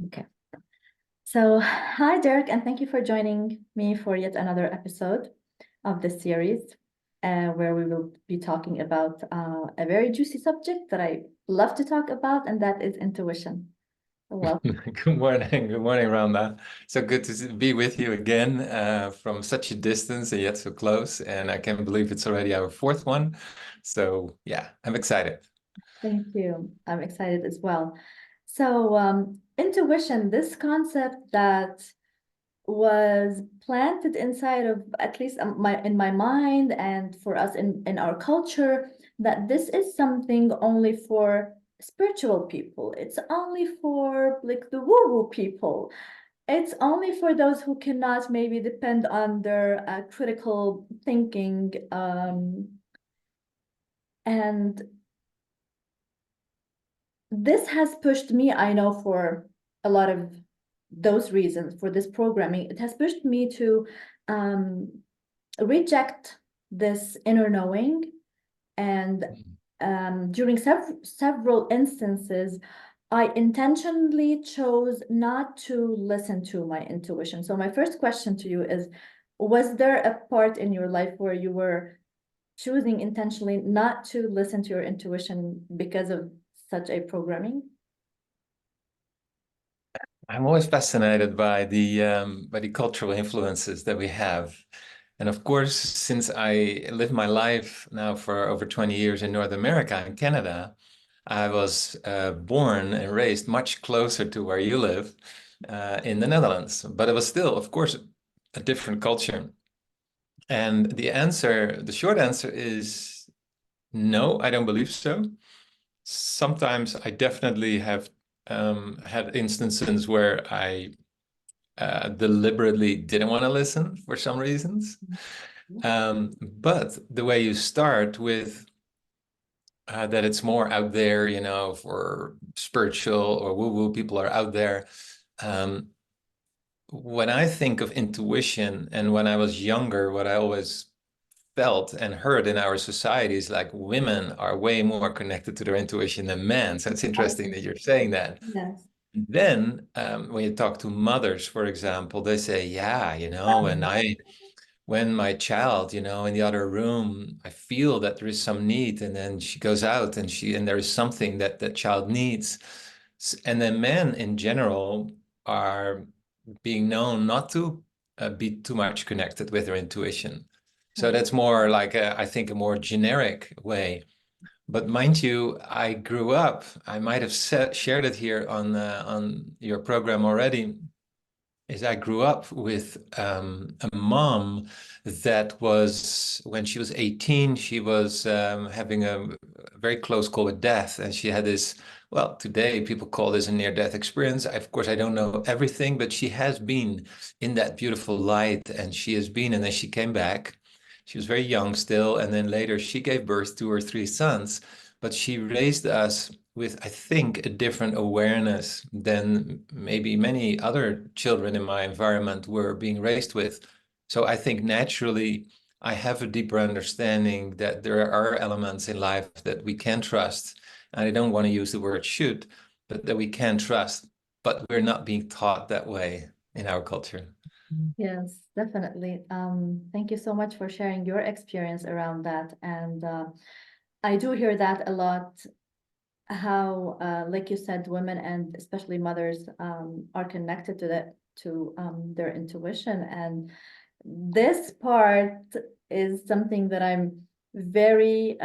Okay. So, hi, Dirk, and thank you for joining me for yet another episode of this series, where we will be talking about a very juicy subject that I love to talk about, and that is intuition. So welcome. Good morning. Good morning, Rhonda. So good to be with you again from such a distance and yet so close. And I can't believe it's already our fourth one. So yeah, I'm excited. Thank you. I'm excited as well. So, intuition, this concept that was planted inside of at least my mind and for us in our culture, that this is something only for spiritual people. It's only for like the woo-woo people. It's only for those who cannot maybe depend on their critical thinking, and this has pushed me, I know, for a lot of those reasons, for this programming, it has pushed me to um, reject this inner knowing. And during several instances, I intentionally chose not to listen to my intuition. So my first question to you is, was there a part in your life where you were choosing intentionally not to listen to your intuition because of such a programming? I'm always fascinated by the cultural influences that we have. And of course, since I lived my life now for over 20 years in North America and Canada, I was born and raised much closer to where you live in the Netherlands. But it was still, of course, a different culture. And the short answer is no, I don't believe so. Sometimes I definitely have had instances where I deliberately didn't want to listen for some reasons. But the way you start with that it's more out there, you know, for spiritual or woo-woo people are out there. Um, when I think of intuition and when I was younger, what I always felt and heard in our society is like women are way more connected to their intuition than men. So it's interesting that you're saying that. Yes. Then, when you talk to mothers, for example, they say, yeah, you know, when my child, you know, in the other room, I feel that there is some need, and then she goes out and there is something that that child needs. And then men in general are being known not to be too much connected with their intuition. So that's more like I think a more generic way. But mind you, I grew up. I might have shared it here on your program already. Is I grew up with a mom that was, when she was 18, she was having a very close call with death. And she had this, well, today people call this a near-death experience. Of course, I don't know everything, but she has been in that beautiful light and she has been, and then she came back. She was very young still. And then later she gave birth to her three sons, but she raised us with, I think, a different awareness than maybe many other children in my environment were being raised with. So I think naturally I have a deeper understanding that there are elements in life that we can trust. And I don't want to use the word should, but that we can trust, but we're not being taught that way in our culture. Yes, definitely. Thank you so much for sharing your experience around that. And I do hear that a lot, how, like you said, women and especially mothers are connected to their intuition. And this part is something that I'm very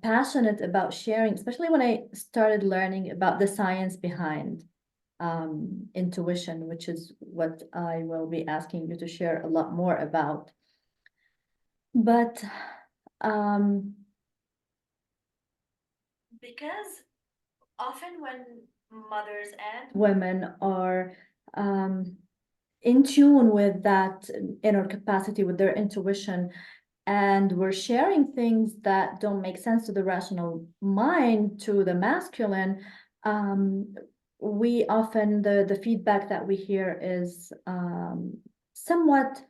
passionate about sharing, especially when I started learning about the science behind intuition, which is what I will be asking you to share a lot more about. But um, because often when mothers and women are um, in tune with that inner capacity, with their intuition, and we're sharing things that don't make sense to the rational mind, to the masculine, um, we often, the feedback that we hear is somewhat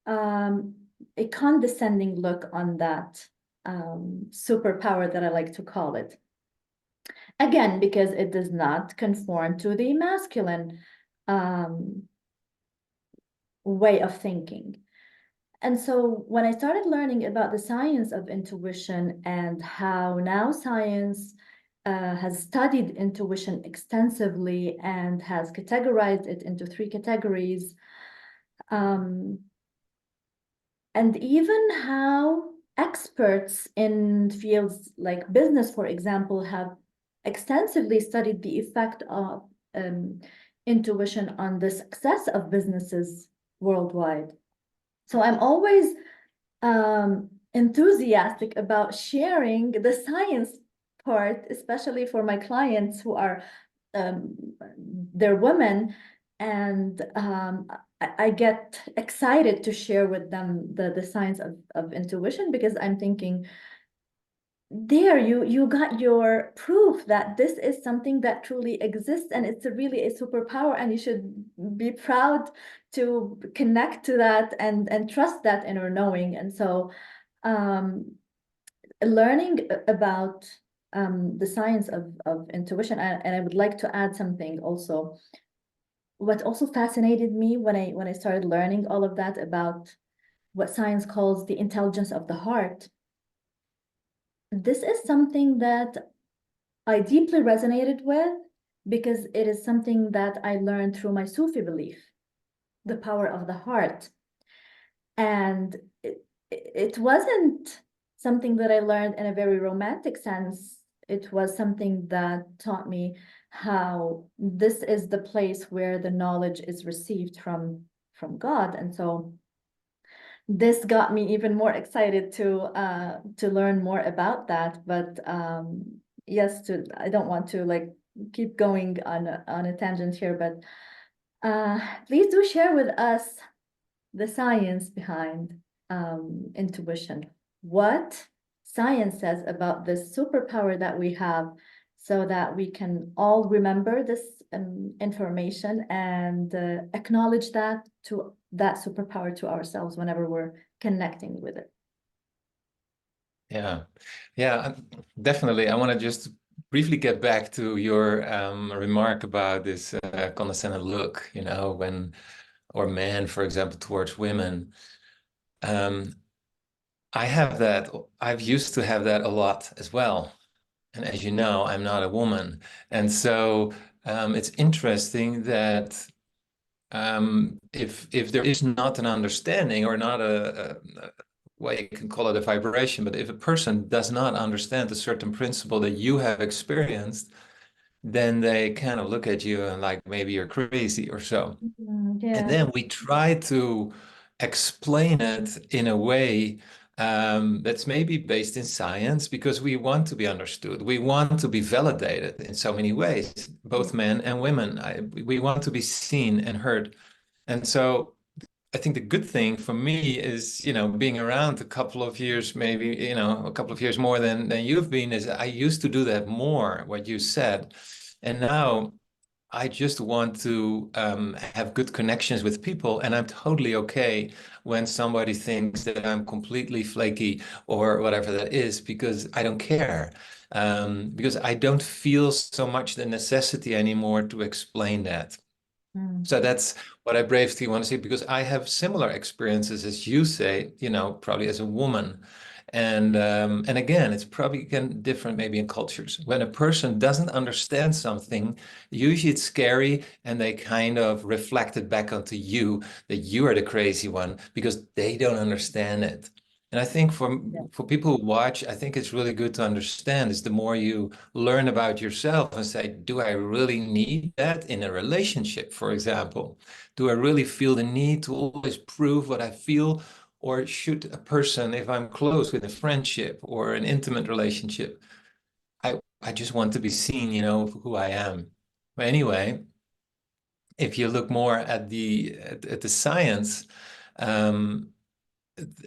um, a condescending look on that superpower that I like to call it. Again, because it does not conform to the masculine way of thinking. And so when I started learning about the science of intuition and how now science has studied intuition extensively and has categorized it into 3 categories, and even how experts in fields like business, for example, have extensively studied the effect of intuition on the success of businesses worldwide. So I'm always enthusiastic about sharing the science part, especially for my clients who are they're women, and I get excited to share with them the science of intuition, because I'm thinking, there you got your proof that this is something that truly exists, and it's really a superpower, and you should be proud to connect to that and trust that inner knowing. And so learning about the science of intuition, and I would like to add something also. What also fascinated me when I started learning all of that about what science calls the intelligence of the heart, this is something that I deeply resonated with, because it is something that I learned through my Sufi belief, the power of the heart. And it wasn't something that I learned in a very romantic sense. It was something that taught me how this is the place where the knowledge is received from God. And so this got me even more excited to learn more about that. But yes, I don't want to like keep going on a tangent here, but please do share with us the science behind intuition. What science says about this superpower that we have, so that we can all remember this information and acknowledge that superpower to ourselves whenever we're connecting with it. Yeah, yeah, definitely. I want to just briefly get back to your remark about this condescending look, you know, when, or men, for example, towards women. I have that, I've used to have that a lot as well. And as you know, I'm not a woman. And so it's interesting that if there is not an understanding, or not a way you can call it a vibration, but if a person does not understand a certain principle that you have experienced, then they kind of look at you and like, maybe you're crazy or so. And Yeah. then we try to explain it in a way that's maybe based in science, because we want to be understood. We want to be validated in so many ways, both men and women. We want to be seen and heard. And so I think the good thing for me is, you know, being around a couple of years, maybe, you know, a couple of years more than you've been, is I used to do that more, what you said. And now I just want to have good connections with people, and I'm totally okay when somebody thinks that I'm completely flaky or whatever that is, because I don't care. Because I don't feel so much the necessity anymore to explain that. So that's what I bravely want to say, because I have similar experiences as you say, you know, probably as a woman. And again, it's probably again different maybe in cultures. When a person doesn't understand something, usually it's scary, and they kind of reflect it back onto you, that you are the crazy one because they don't understand it. And I think for people who watch, I think it's really good to understand is the more you learn about yourself and say, do I really need that in a relationship, for example? Do I really feel the need to always prove what I feel? Or should a person, if I'm close with a friendship or an intimate relationship, I just want to be seen, you know, for who I am. But anyway, if you look more at the science, um,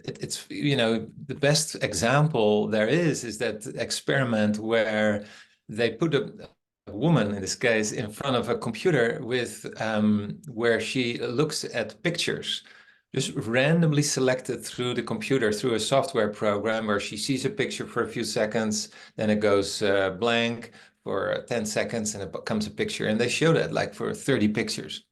it's, you know, the best example there is that experiment where they put a woman in this case in front of a computer with where she looks at pictures, just randomly selected through the computer through a software program, where she sees a picture for a few seconds, then it goes blank for 10 seconds and it becomes a picture. And they show that like for 30 pictures.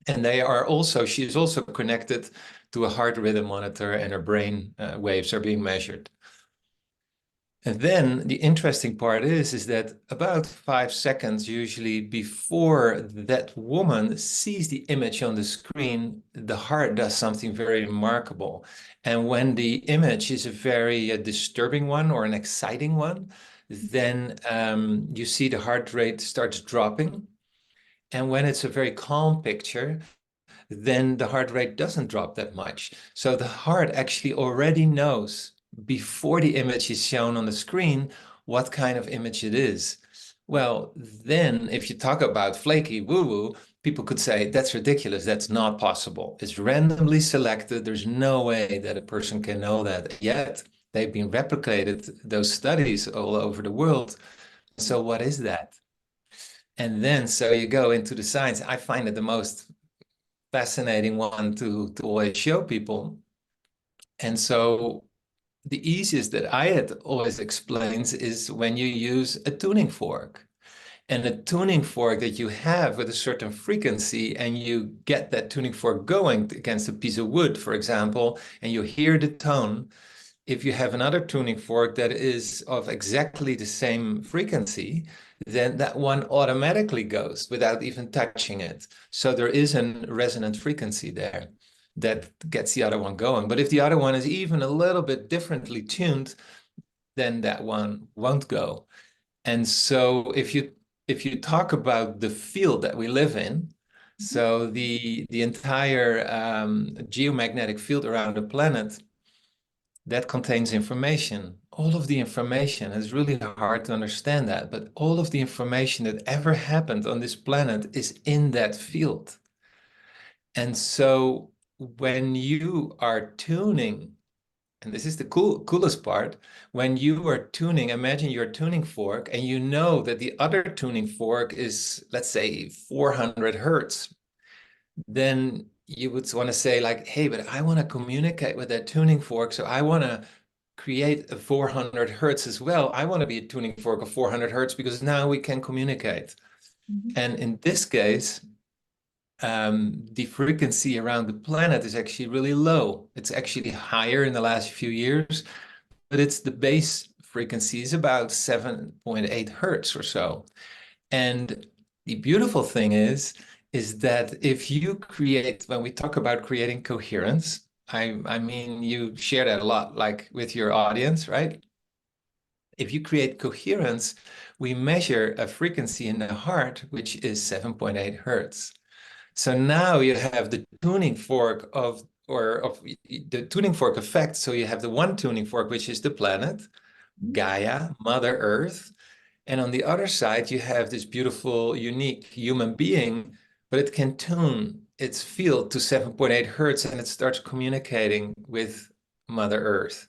And they are also, she's also connected to a heart rhythm monitor, and her brain waves are being measured. And then the interesting part is that about 5 seconds usually before that woman sees the image on the screen, the heart does something very remarkable. And when the image is a very disturbing one or an exciting one, then you see the heart rate starts dropping. And when it's a very calm picture, then the heart rate doesn't drop that much. So the heart actually already knows before the image is shown on the screen what kind of image it is. Well, then if you talk about flaky woo-woo, people could say, that's ridiculous, that's not possible. It's randomly selected, there's no way that a person can know that. Yet they've been replicated, those studies all over the world. So what is that? And then so you go into the science. I find it the most fascinating one to always show people. And so the easiest that I had always explains is when you use a tuning fork. And a tuning fork that you have with a certain frequency, and you get that tuning fork going against a piece of wood, for example, and you hear the tone. If you have another tuning fork that is of exactly the same frequency, then that one automatically goes without even touching it. So there is a resonant frequency there that gets the other one going. But if the other one is even a little bit differently tuned, then that one won't go. And so if you talk about the field that we live in, so the entire geomagnetic field around the planet, that contains information. All of the information is really hard to understand that, but all of the information that ever happened on this planet is in that field. And so when you are tuning, and this is the coolest part, when you are tuning, imagine your tuning fork and you know that the other tuning fork is, let's say, 400 hertz, then you would want to say like, hey, but I want to communicate with that tuning fork. So I want to create a 400 hertz as well. I want to be a tuning fork of 400 hertz because now we can communicate. And in this case, the frequency around the planet is actually really low. It's actually higher in the last few years, but it's the base frequency is about 7.8 hertz or so. And the beautiful thing is that if you create, when we talk about creating coherence, I mean, you share that a lot, like with your audience, right? If you create coherence, we measure a frequency in the heart, which is 7.8 hertz. So now you have the tuning fork of the tuning fork effect. So you have the one tuning fork, which is the planet, Gaia, Mother Earth. And on the other side, you have this beautiful, unique human being, but it can tune its field to 7.8 hertz and it starts communicating with Mother Earth.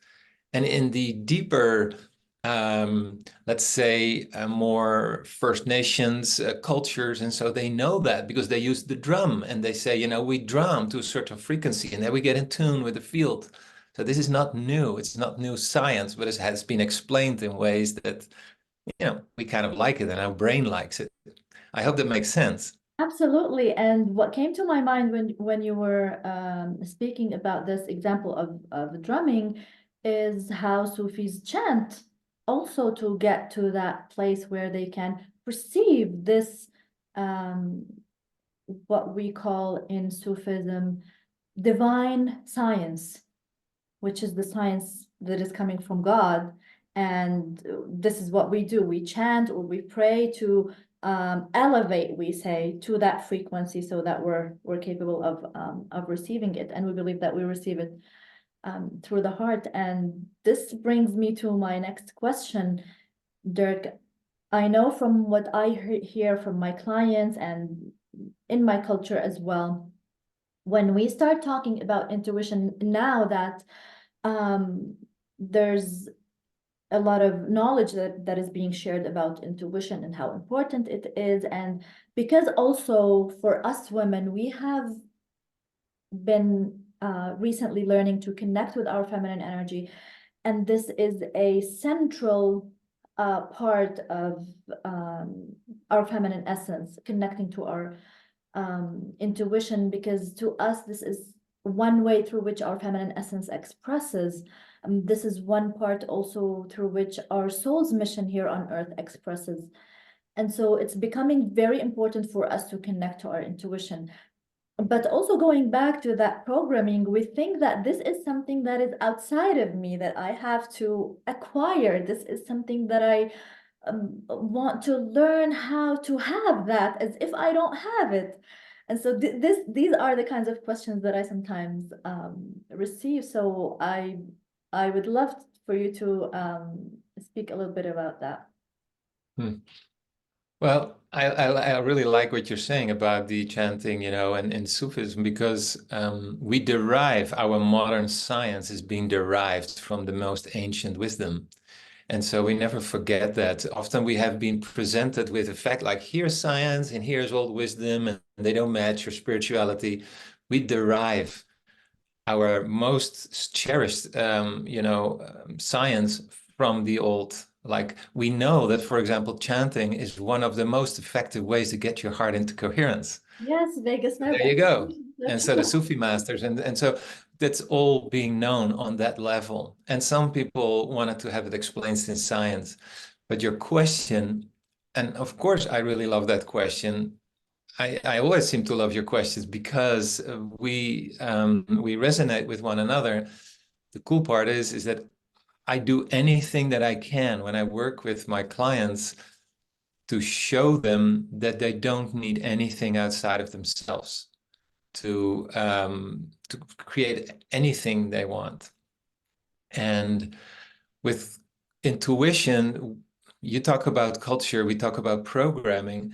And in the deeper, let's say, more First Nations cultures, and so they know that because they use the drum and they say, you know, we drum to a certain frequency and then we get in tune with the field. So this is not new. It's not new science, but it has been explained in ways that, you know, we kind of like it and our brain likes it. I hope that makes sense. Absolutely. And what came to my mind when you were speaking about this example of drumming is how Sufis chant also to get to that place where they can perceive this what we call in Sufism divine science, which is the science that is coming from God. And this is what we do. We chant or we pray to elevate, we say, to that frequency so that we're capable of receiving it. And we believe that we receive it through the heart. And this brings me to my next question, Dirk. I know from what I hear from my clients and in my culture as well, when we start talking about intuition, now that there's a lot of knowledge that is being shared about intuition and how important it is. And because also for us women, we have been recently learning to connect with our feminine energy. And this is a central part of our feminine essence, connecting to our intuition, because to us, this is one way through which our feminine essence expresses. This is one part also through which our soul's mission here on earth expresses. And so it's becoming very important for us to connect to our intuition. But also going back to that programming, we think that this is something that is outside of me, that I have to acquire. This is something that I want to learn how to have, that as if I don't have it. And so these are the kinds of questions that I sometimes receive. So I would love for you to speak a little bit about that. Hmm. Well, I really like what you're saying about the chanting, you know, and Sufism, because we derive our modern science is being derived from the most ancient wisdom. And so we never forget that. Often we have been presented with a fact like, here's science and here's old wisdom, and they don't match your spirituality. We derive our most cherished, science from the old. Like we know that, for example, chanting is one of the most effective ways to get your heart into coherence. Yes, Vegas nerve. There you go. And That's so the true. Sufi masters, and so that's all being known on that level. And some people wanted to have it explained in science. But your question, and of course, I really love that question. I always seem to love your questions because we resonate with one another. The cool part is that I do anything that I can when I work with my clients to show them that they don't need anything outside of themselves to create anything they want. And with intuition, you talk about culture, we talk about programming.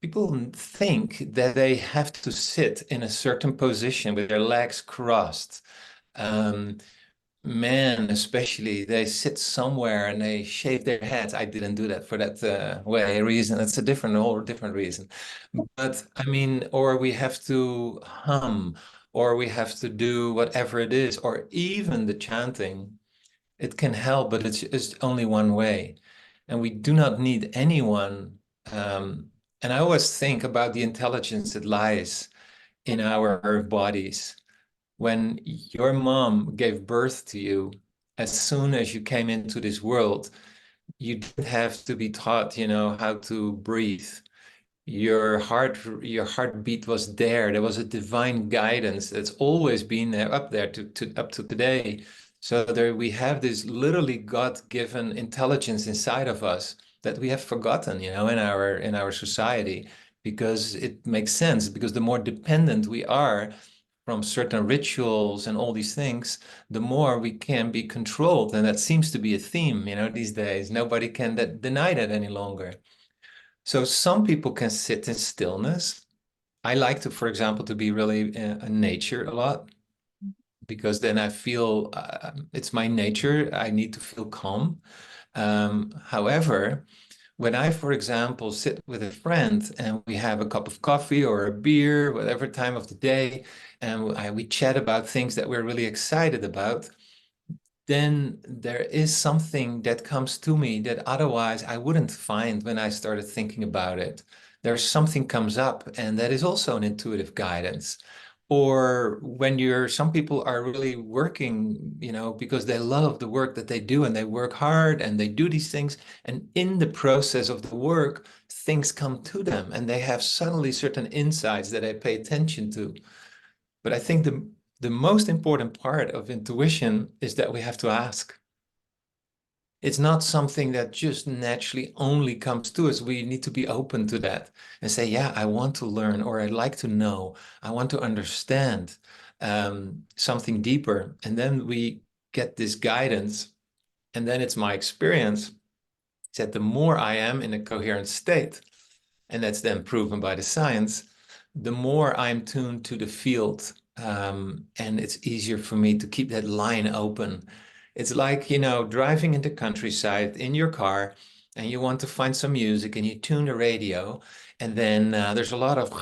People think that they have to sit in a certain position with their legs crossed. Um, Men, especially, they sit somewhere and they shave their heads. I didn't do that for that reason. It's a whole different reason. But I mean, or we have to hum, or we have to do whatever it is, or even the chanting. It can help, but it's only one way. And we do not need anyone. And I always think about the intelligence that lies in our bodies. When your mom gave birth to you, as soon as you came into this world, you didn't have to be taught, you know, how to breathe. Your heartbeat was there. There was a divine guidance that's always been there, up there to up to today. So there we have this literally God-given intelligence inside of us that we have forgotten, you know, in our society, because it makes sense, because the more dependent we are from certain rituals and all these things, the more we can be controlled. And that seems to be a theme, you know, these days. Nobody can deny that any longer. So some people can sit in stillness. I like to, for example, to be really in nature a lot, because then I feel it's my nature. I need to feel calm. However, when I, for example, sit with a friend and we have a cup of coffee or a beer, whatever time of the day, and we chat about things that we're really excited about, then there is something that comes to me that otherwise I wouldn't find when I started thinking about it. There's something comes up, and that is also an intuitive guidance. Or when some people are really working, you know, because they love the work that they do and they work hard and they do these things. And in the process of the work, things come to them and they have suddenly certain insights that they pay attention to. But I think the most important part of intuition is that we have to ask. It's not something that just naturally only comes to us. We need to be open to that and say, yeah, I want to learn, or I'd like to know, I want to understand something deeper. And then we get this guidance. And then it's my experience that the more I am in a coherent state, and that's then proven by the science, the more I'm tuned to the field, and it's easier for me to keep that line open. It's like, you know, driving in the countryside in your car, and you want to find some music, and you tune the radio, and then there's a lot of,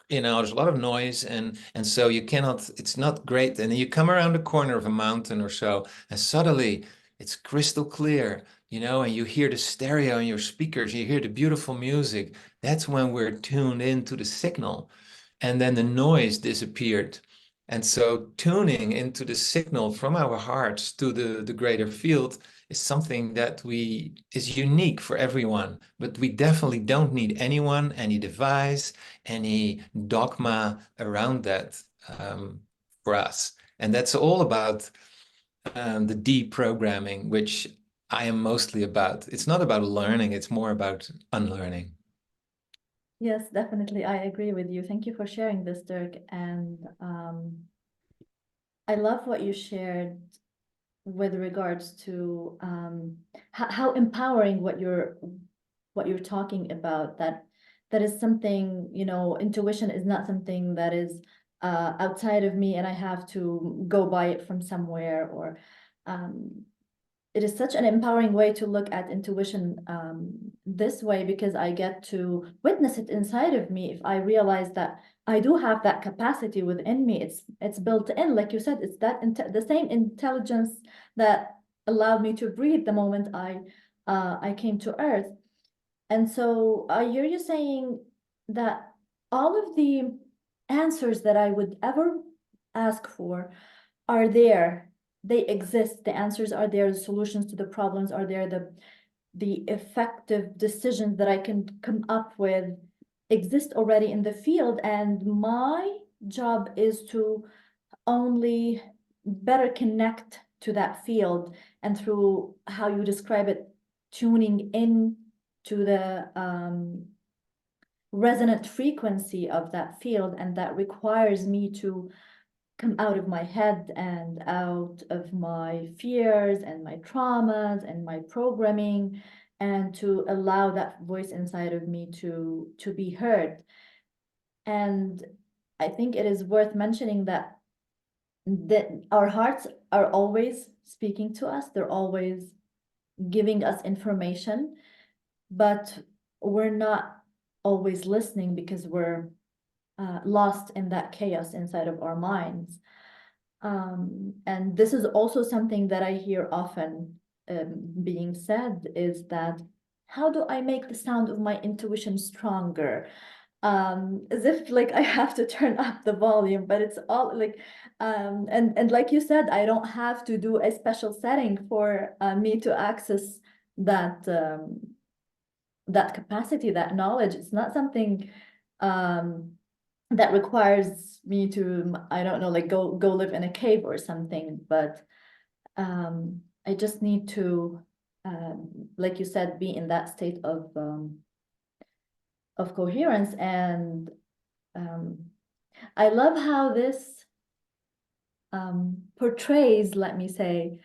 you know, there's a lot of noise, and so you cannot. It's not great. And then you come around the corner of a mountain or so, and suddenly it's crystal clear. you know, and you hear the stereo in your speakers, you hear the beautiful music, that's when we're tuned into the signal. And then the noise disappeared. And so tuning into the signal from our hearts to the greater field is something that is unique for everyone. But we definitely don't need anyone, any device, any dogma around that for us. And that's all about the deprogramming, which I am mostly about. It's not about learning, it's more about unlearning. Yes, definitely. I agree with you. Thank you for sharing this, Dirk. And I love what you shared with regards to how empowering what you're talking about. That is something, you know, intuition is not something that is outside of me and I have to go buy it from somewhere, or it is such an empowering way to look at intuition this way, because I get to witness it inside of me. If I realize that I do have that capacity within me, it's built in, like you said, it's that the same intelligence that allowed me to breathe the moment I came to Earth. And so I hear you saying that all of the answers that I would ever ask for are there. They exist. The answers are there. The solutions to the problems are there. The effective decisions that I can come up with exist already in the field. And my job is to only better connect to that field, and through how you describe it, tuning in to the resonant frequency of that field. And that requires me to come out of my head and out of my fears and my traumas and my programming, and to allow that voice inside of me to be heard. And I think it is worth mentioning that our hearts are always speaking to us. They're always giving us information, but we're not always listening because we're lost in that chaos inside of our minds. And this is also something that I hear often being said, is that, how do I make the sound of my intuition stronger? As if like I have to turn up the volume, but it's all like, and like you said, I don't have to do a special setting for me to access that that capacity, that knowledge. It's not something that requires me to, I don't know, like go live in a cave or something, but I just need to, like you said, be in that state of coherence. And I love how this portrays, let me say,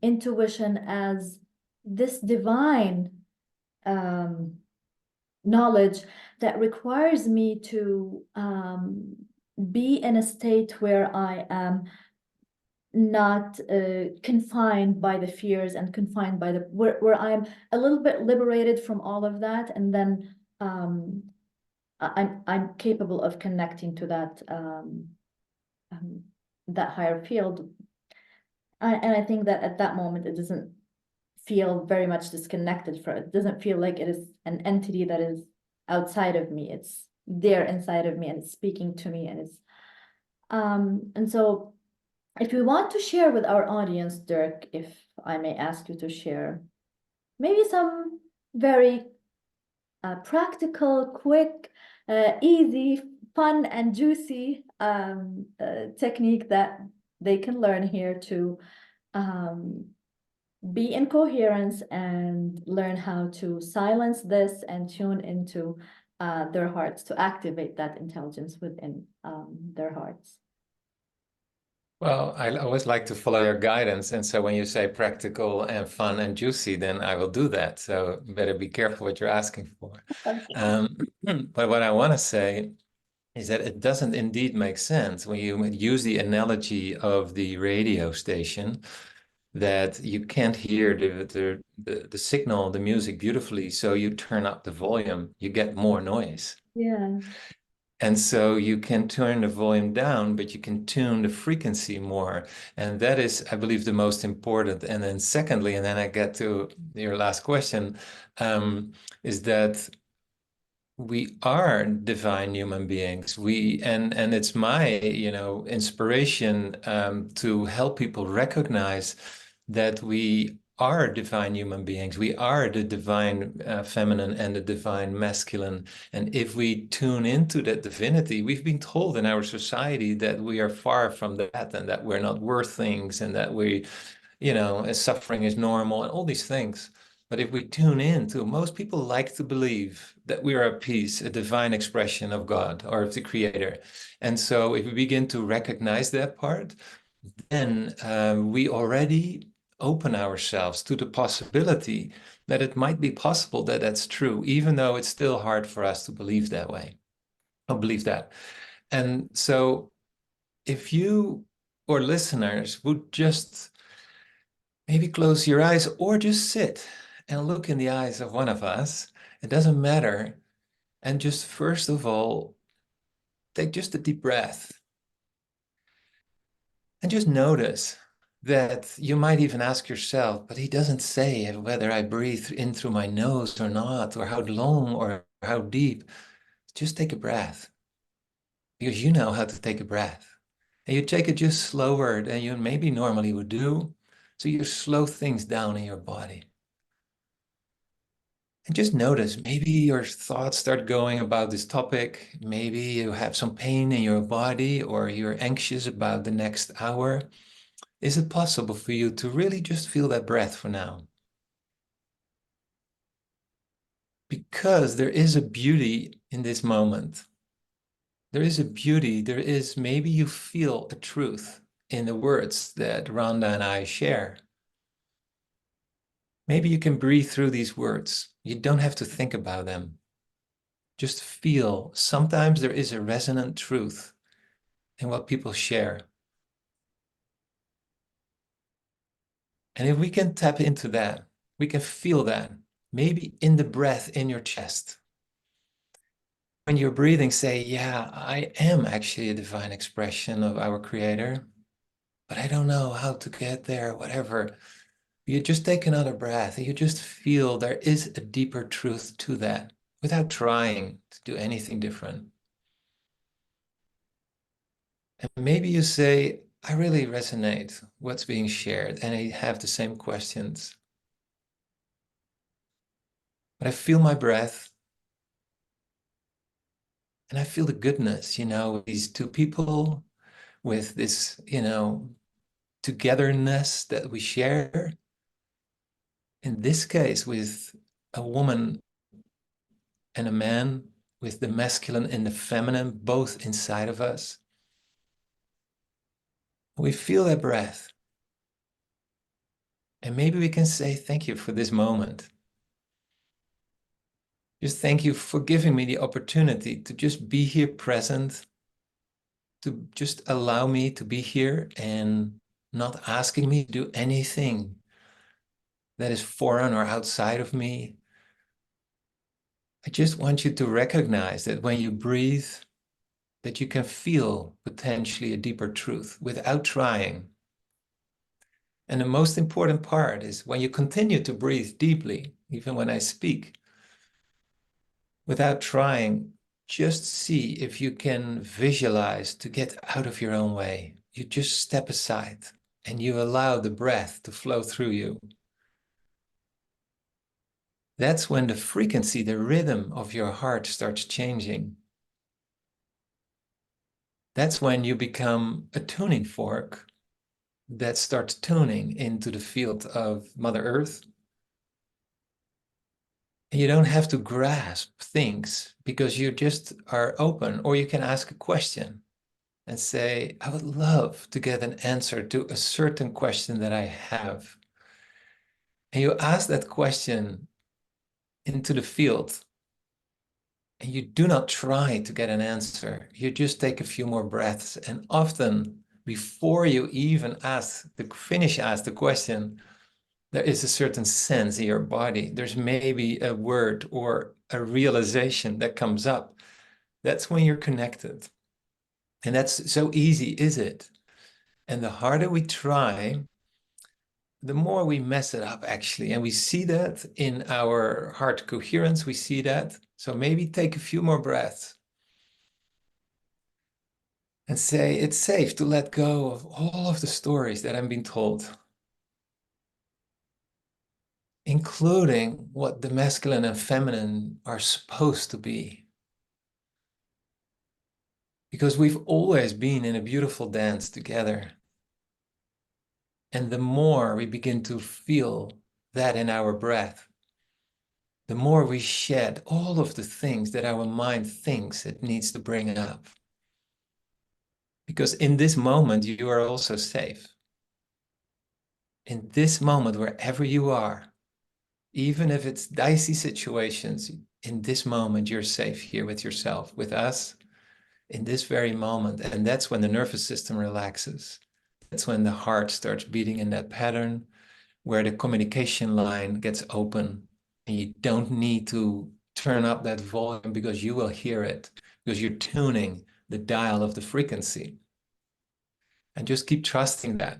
intuition as this divine knowledge that requires me to be in a state where I am not confined by the fears and confined by the where I'm a little bit liberated from all of that, and then I'm capable of connecting to that higher field. And I think that at that moment it doesn't feel very much disconnected from it. It doesn't feel like it is an entity that is outside of me. It's there inside of me and it's speaking to me, and it's and so if you want to share with our audience, Dirk, if I may ask you to share maybe some very practical, quick, easy, fun, and juicy technique that they can learn here to be in coherence and learn how to silence this and tune into their hearts, to activate that intelligence within their hearts. Well, I always like to follow your guidance. And so when you say practical and fun and juicy, then I will do that. So you better be careful what you're asking for. Okay. But what I want to say is that it doesn't indeed make sense when you use the analogy of the radio station, that you can't hear the signal, the music beautifully. So you turn up the volume, you get more noise. Yeah. And so you can turn the volume down, but you can tune the frequency more. And that is, I believe, the most important. And then secondly, and then I get to your last question, is that we are divine human beings. And it's my, inspiration to help people recognize that we are divine human beings. We are the divine feminine and the divine masculine. And if we tune into that divinity, we've been told in our society that we are far from that and that we're not worth things and that suffering is normal and all these things. But if we tune in to, most people like to believe that we are a piece, a divine expression of God or of the Creator. And so if we begin to recognize that part, then we already open ourselves to the possibility that it might be possible that that's true, even though it's still hard for us to believe that way, or believe that. And so if you or listeners would just maybe close your eyes or just sit and look in the eyes of one of us. It doesn't matter. And just first of all, take just a deep breath and just notice that you might even ask yourself, but he doesn't say whether I breathe in through my nose or not, or how long or how deep. Just take a breath because you know how to take a breath. And you take it just slower than you maybe normally would do. So you slow things down in your body. And just notice, maybe your thoughts start going about this topic. Maybe you have some pain in your body or you're anxious about the next hour. Is it possible for you to really just feel that breath for now? Because there is a beauty in this moment. There is a beauty. There is, maybe you feel a truth in the words that Rhonda and I share. Maybe you can breathe through these words. You don't have to think about them. Just feel. Sometimes there is a resonant truth in what people share. And if we can tap into that, we can feel that, maybe in the breath in your chest. When you're breathing, say, yeah, I am actually a divine expression of our Creator, but I don't know how to get there, whatever. You just take another breath and you just feel there is a deeper truth to that without trying to do anything different. And maybe you say, I really resonate what's being shared and I have the same questions. But I feel my breath and I feel the goodness, these two people with this, togetherness that we share. In this case, with a woman and a man, with the masculine and the feminine, both inside of us. We feel that breath. And maybe we can say, thank you for this moment. Just thank you for giving me the opportunity to just be here present, to just allow me to be here and not asking me to do anything that is foreign or outside of me. I just want you to recognize that when you breathe, that you can feel potentially a deeper truth without trying. And the most important part is when you continue to breathe deeply, even when I speak, without trying, just see if you can visualize to get out of your own way. You just step aside and you allow the breath to flow through you. That's when the frequency, the rhythm of your heart starts changing. That's when you become a tuning fork that starts tuning into the field of Mother Earth. And you don't have to grasp things because you just are open, or you can ask a question and say, I would love to get an answer to a certain question that I have. And you ask that question into the field and you do not try to get an answer. You just take a few more breaths. And often before you even ask the question, there is a certain sense in your body. There's maybe a word or a realization that comes up that's when you're connected. And that's so easy, is it? And the harder we try, the more we mess it up, actually. And we see that in our heart coherence, we see that. So maybe take a few more breaths and say, it's safe to let go of all of the stories that I've been told, including what the masculine and feminine are supposed to be. Because we've always been in a beautiful dance together. And the more we begin to feel that in our breath, the more we shed all of the things that our mind thinks it needs to bring up. Because in this moment, you are also safe. In this moment, wherever you are, even if it's dicey situations, in this moment, you're safe here with yourself, with us, in this very moment. And that's when the nervous system relaxes. That's when the heart starts beating in that pattern where the communication line gets open and you don't need to turn up that volume because you will hear it, because you're tuning the dial of the frequency. And just keep trusting that.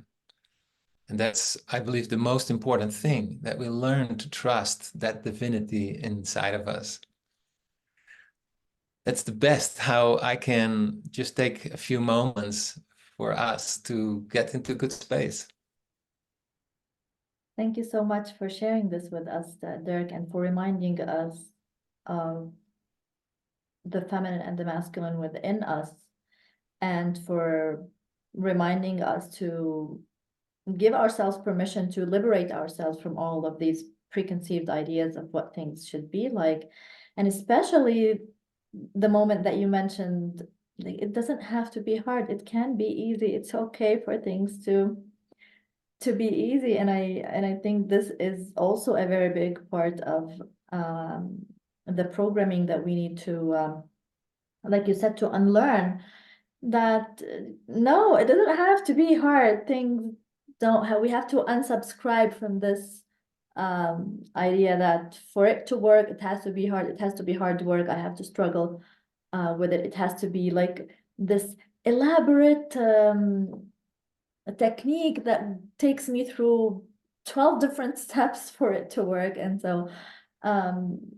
And that's, I believe, the most important thing, that we learn to trust that divinity inside of us. That's the best how I can just take a few moments for us to get into good space. Thank you so much for sharing this with us, Dirk, and for reminding us of the feminine and the masculine within us, and for reminding us to give ourselves permission to liberate ourselves from all of these preconceived ideas of what things should be like. And especially the moment that you mentioned, like, it doesn't have to be hard, it can be easy. It's okay for things to be easy. And I think this is also a very big part of the programming that we need to like you said, to unlearn that. No, it doesn't have to be hard. Things don't have, we have to unsubscribe from this idea that for it to work, it has to be hard. It has to be hard work. I have to struggle with it. It has to be like this elaborate a technique that takes me through 12 different steps for it to work. And so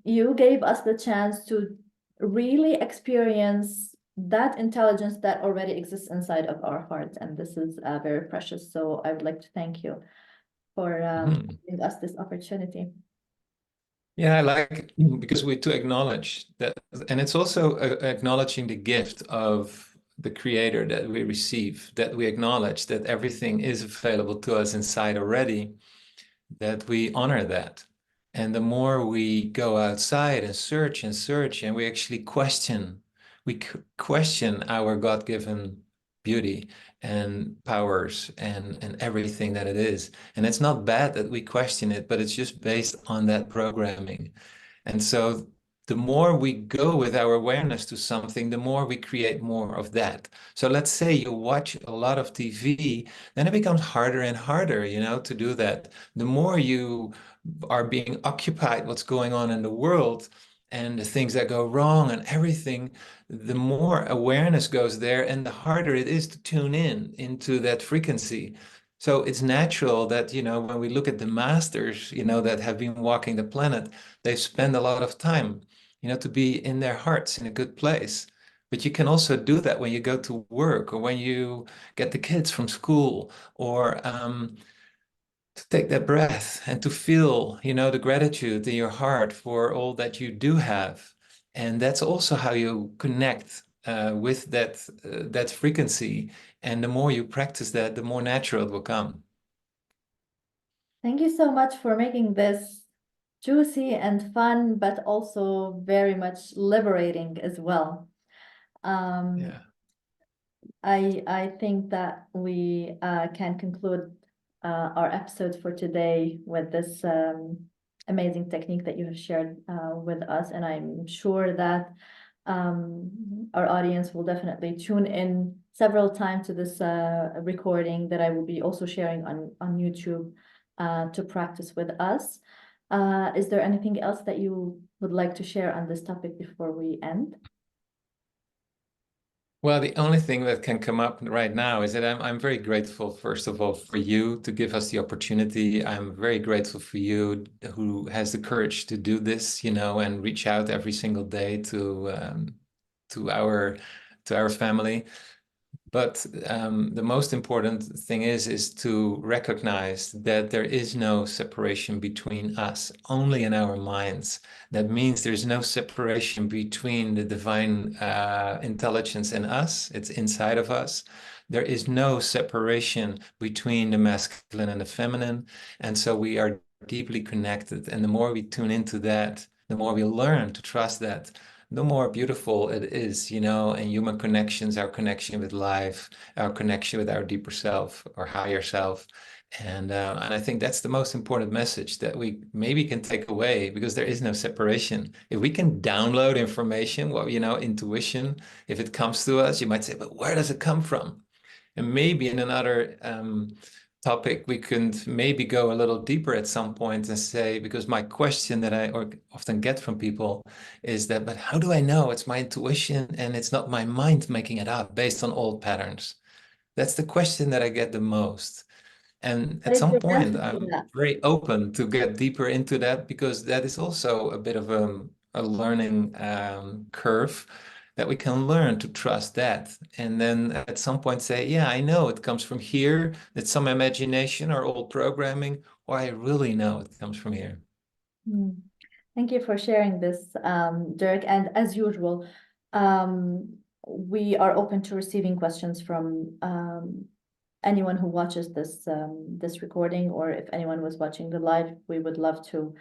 you gave us the chance to really experience that intelligence that already exists inside of our hearts. And this is very precious. So I would like to thank you for giving us this opportunity. Yeah, I like, because we to acknowledge that, and it's also acknowledging the gift of the creator that we receive, that we acknowledge that everything is available to us inside already, that we honor that. And the more we go outside and search, and we actually question, we question our God-given beauty and powers and everything that it is. And it's not bad that we question it, but it's just based on that programming. And so the more we go with our awareness to something, the more we create more of that. So let's say you watch a lot of TV, then it becomes harder and harder, to do that. The more you are being occupied what's going on in the world and the things that go wrong and everything, the more awareness goes there and the harder it is to tune in into that frequency. So it's natural that, when we look at the masters, that have been walking the planet, they spend a lot of time, to be in their hearts in a good place. But you can also do that when you go to work or when you get the kids from school, or to take that breath and to feel, the gratitude in your heart for all that you do have. And that's also how you connect with that frequency. And the more you practice that, the more natural it will come. Thank you so much for making this juicy and fun, but also very much liberating as well. Yeah. I think that we can conclude our episode for today with this amazing technique that you have shared with us. And I'm sure that our audience will definitely tune in several times to this recording that I will be also sharing on YouTube to practice with us. Is there anything else that you would like to share on this topic before we end? Well, the only thing that can come up right now is that I'm very grateful, first of all, for you to give us the opportunity. I'm very grateful for you who has the courage to do this, you know, and reach out every single day to our to our family. But the most important thing is to recognize that there is no separation between us, only in our minds. That means there's no separation between the divine intelligence in us. It's inside of us. There is no separation between the masculine and the feminine. And so we are deeply connected. And the more we tune into that, the more we learn to trust that, the more beautiful it is, you know, and human connections, our connection with life, our connection with our deeper self or higher self. And I think that's the most important message that we maybe can take away, because there is no separation. If we can download information, well, you know, intuition, if it comes to us, you might say, but where does it come from? And maybe in another topic, we can maybe go a little deeper at some point and say, because my question that I often get from people is that, but how do I know it's my intuition and it's not my mind making it up based on old patterns? That's the question that I get the most. And What at is some your point, answer to I'm that? very open to get deeper into that, because that is also a bit of a learning curve, that we can learn to trust that. And then at some point say, yeah, I know it comes from here. It's some imagination or old programming, or I really know it comes from here. Hmm. Thank you for sharing this, Dirk. And as usual, we are open to receiving questions from anyone who watches this recording, or if anyone was watching the live, we would love to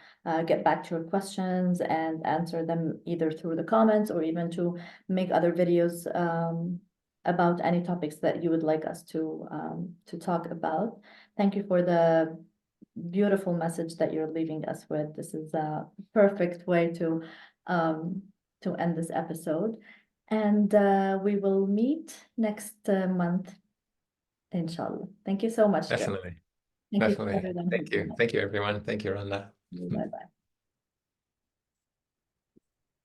get back to your questions and answer them either through the comments or even to make other videos about any topics that you would like us to talk about. Thank you for the beautiful message that you're leaving us with. This is a perfect way to end this episode. And we will meet next month, inshallah. Thank you so much, Dirk. Definitely. Thank you to Definitely. everyone who Thank you. joined us. Thank you, everyone. Thank you, Rhonda. Bye bye.